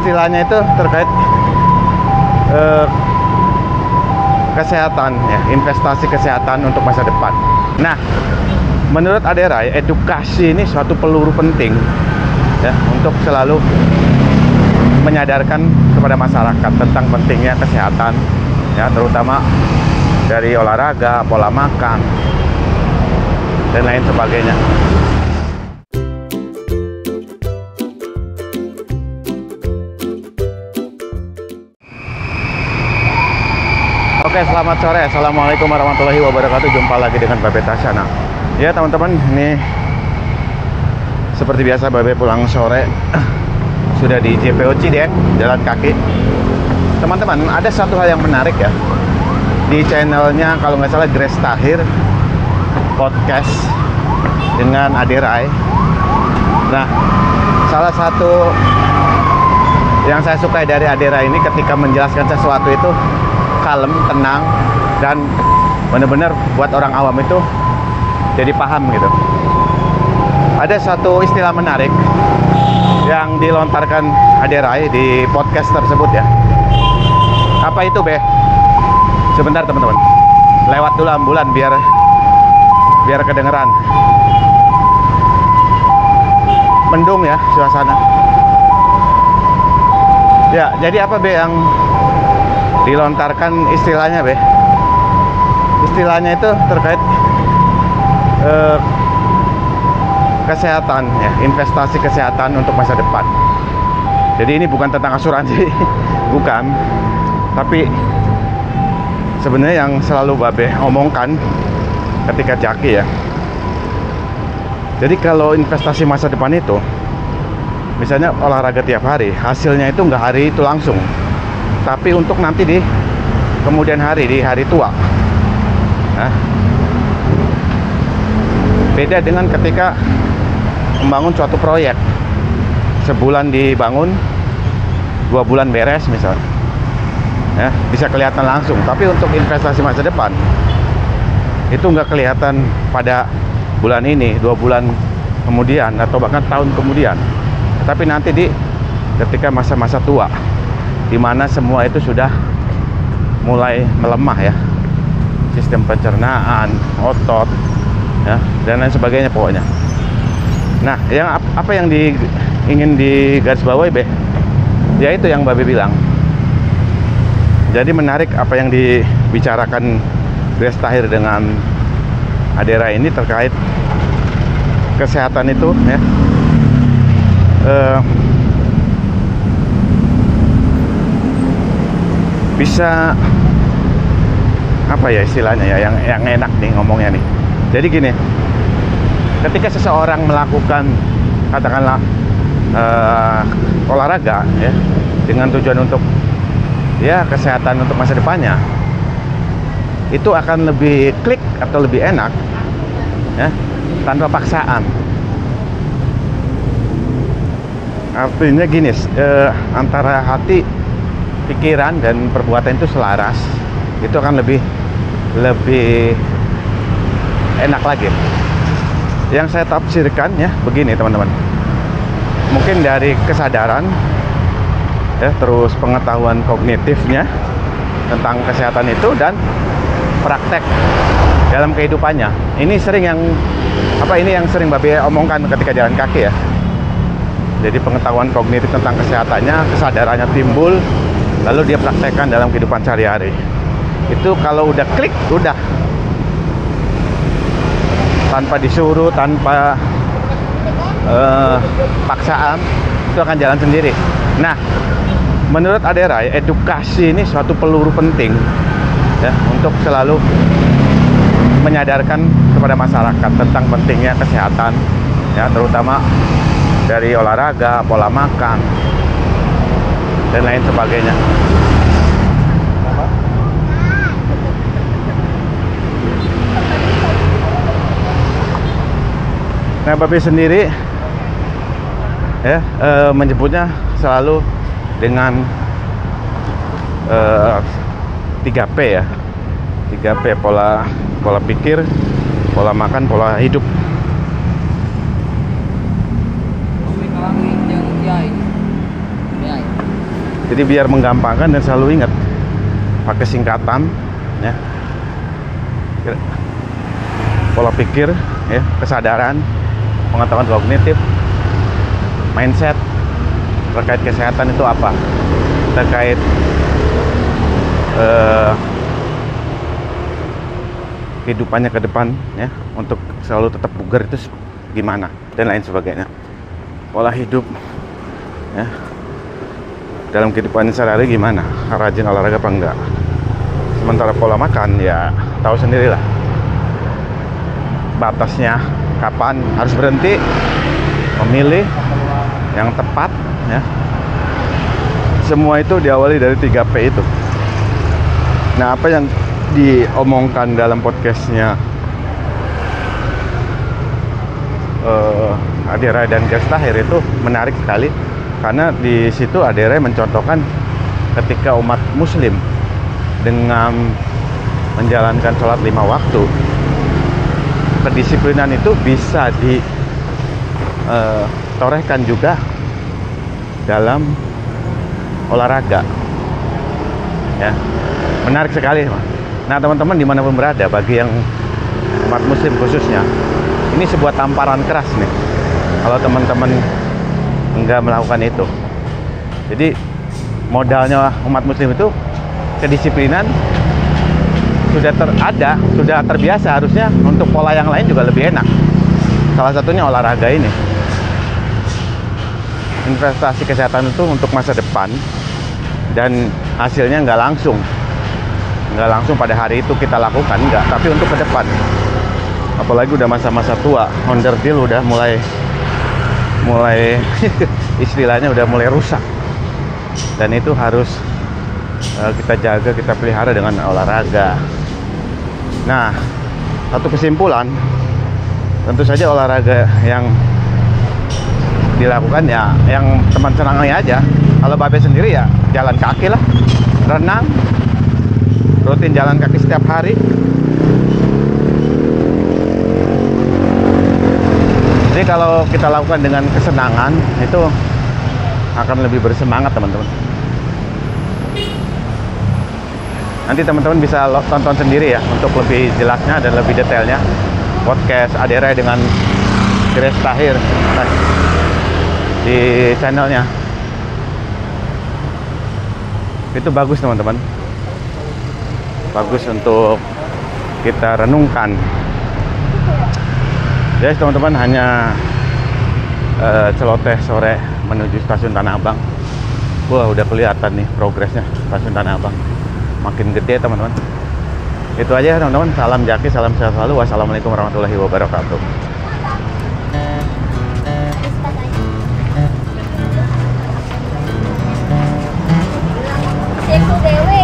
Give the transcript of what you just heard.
istilahnya itu terkait kesehatan ya, investasi kesehatan untuk masa depan. Nah, menurut Aderai, edukasi ini suatu peluru penting ya untuk selalu menyadarkan kepada masyarakat tentang pentingnya kesehatan ya, terutama dari olahraga, pola makan dan lain sebagainya. Oke, selamat sore. Assalamualaikum warahmatullahi wabarakatuh. Jumpa lagi dengan Babe Tasyana. Ya teman-teman, ini seperti biasa Babe pulang sore sudah di JPO Cideng, jalan kaki. Teman-teman, ada satu hal yang menarik ya di channelnya, kalau nggak salah Grace Tahir podcast dengan Aderai. Nah, salah satu yang saya sukai dari Aderai ini ketika menjelaskan sesuatu itu kalem, tenang, dan benar-benar buat orang awam itu jadi paham gitu. Ada satu istilah menarik yang dilontarkan Aderai di podcast tersebut ya. Apa itu, Be? Sebentar teman-teman, lewat dulu ambulan biar kedengeran. Mendung ya suasana. Ya, jadi apa, Be, yang dilontarkan istilahnya, Be? Istilahnya itu terkait kesehatan ya, investasi kesehatan untuk masa depan. Jadi ini bukan tentang asuransi bukan, tapi sebenarnya yang selalu Babe omongkan ketika jaki ya. Jadi kalau investasi masa depan itu, misalnya olahraga tiap hari, hasilnya itu nggak hari itu langsung, tapi untuk nanti di kemudian hari, di hari tua. Nah, beda dengan ketika membangun suatu proyek, sebulan dibangun, 2 bulan beres misal ya, bisa kelihatan langsung. Tapi untuk investasi masa depan itu nggak kelihatan pada bulan ini, 2 bulan kemudian, atau bahkan tahun kemudian, tapi nanti di ketika masa-masa tua, di mana semua itu sudah mulai melemah ya, sistem pencernaan, otot ya, dan lain sebagainya pokoknya. Nah, yang apa yang ingin digarisbawahi, Be? Ya itu yang Babe bilang. Jadi menarik apa yang dibicarakan Grace Tahir dengan Aderai ini terkait kesehatan itu ya. Bisa apa ya istilahnya ya, yang enak nih ngomongnya nih. Jadi gini, ketika seseorang melakukan katakanlah olahraga ya, dengan tujuan untuk ya kesehatan untuk masa depannya, itu akan lebih klik atau lebih enak ya, tanpa paksaan. Artinya gini, antara hati, pikiran dan perbuatan itu selaras, itu akan lebih enak lagi. Yang saya tafsirkan ya begini teman-teman, mungkin dari kesadaran ya, terus pengetahuan kognitifnya tentang kesehatan itu, dan praktek dalam kehidupannya. Ini sering yang sering Babe omongkan ketika jalan kaki ya. Jadi pengetahuan kognitif tentang kesehatannya, kesadarannya timbul, lalu dia praktekkan dalam kehidupan sehari-hari. Itu kalau udah klik, udah tanpa disuruh, tanpa paksaan, itu akan jalan sendiri. Nah, menurut Aderai, edukasi ini suatu peluru penting ya untuk selalu menyadarkan kepada masyarakat tentang pentingnya kesehatan ya, terutama dari olahraga, pola makan dan lain sebagainya. Nah, Babe sendiri ya menyebutnya selalu dengan 3P ya. 3P, pola pikir, pola makan, pola hidup. Jadi biar menggampangkan dan selalu ingat pakai singkatan ya. Pola pikir ya, kesadaran, pengetahuan kognitif, mindset terkait kesehatan itu apa, terkait kehidupannya ke depan ya, untuk selalu tetap bugar itu gimana dan lain sebagainya. Pola hidup ya, dalam kehidupan sehari-hari gimana, rajin olahraga apa enggak. Sementara pola makan ya tahu sendirilah batasnya, kapan harus berhenti, memilih yang tepat ya. Semua itu diawali dari 3P itu. Nah, apa yang diomongkan dalam podcastnya Ade Rai dan Gas Tahir itu menarik sekali, karena di situ Ade Rai mencontohkan ketika umat muslim dengan menjalankan sholat 5 waktu, kedisiplinan itu bisa ditorehkan juga dalam olahraga ya. Menarik sekali. Nah, teman-teman dimanapun berada, bagi yang umat muslim khususnya, ini sebuah tamparan keras nih kalau teman-teman enggak melakukan itu. Jadi modalnya umat muslim itu kedisiplinan sudah sudah terbiasa, harusnya untuk pola yang lain juga lebih enak. Salah satunya olahraga ini. Investasi kesehatan itu untuk masa depan, dan hasilnya nggak langsung pada hari itu kita lakukan, enggak, tapi untuk ke depan. Apalagi udah masa-masa tua, onderdil udah mulai istilahnya udah mulai rusak, dan itu harus kita jaga, kita pelihara dengan olahraga. Nah, satu kesimpulan, tentu saja olahraga yang dilakukan ya yang teman senangnya aja. Kalau Babe sendiri ya jalan kaki lah, renang, rutin jalan kaki setiap hari. Jadi kalau kita lakukan dengan kesenangan, itu akan lebih bersemangat, teman-teman. Nanti teman-teman bisa tonton sendiri ya, untuk lebih jelasnya dan lebih detailnya podcast Ade Rai dengan Gas Tahir di channelnya. Itu bagus, teman-teman. Bagus untuk kita renungkan. Jadi teman-teman, hanya celoteh sore menuju stasiun Tanah Abang. Wah, udah kelihatan nih progresnya stasiun Tanah Abang. Makin gede, teman-teman. Itu aja, teman-teman. Salam jaki, salam sehat selalu. Wassalamualaikum warahmatullahi wabarakatuh. Dewe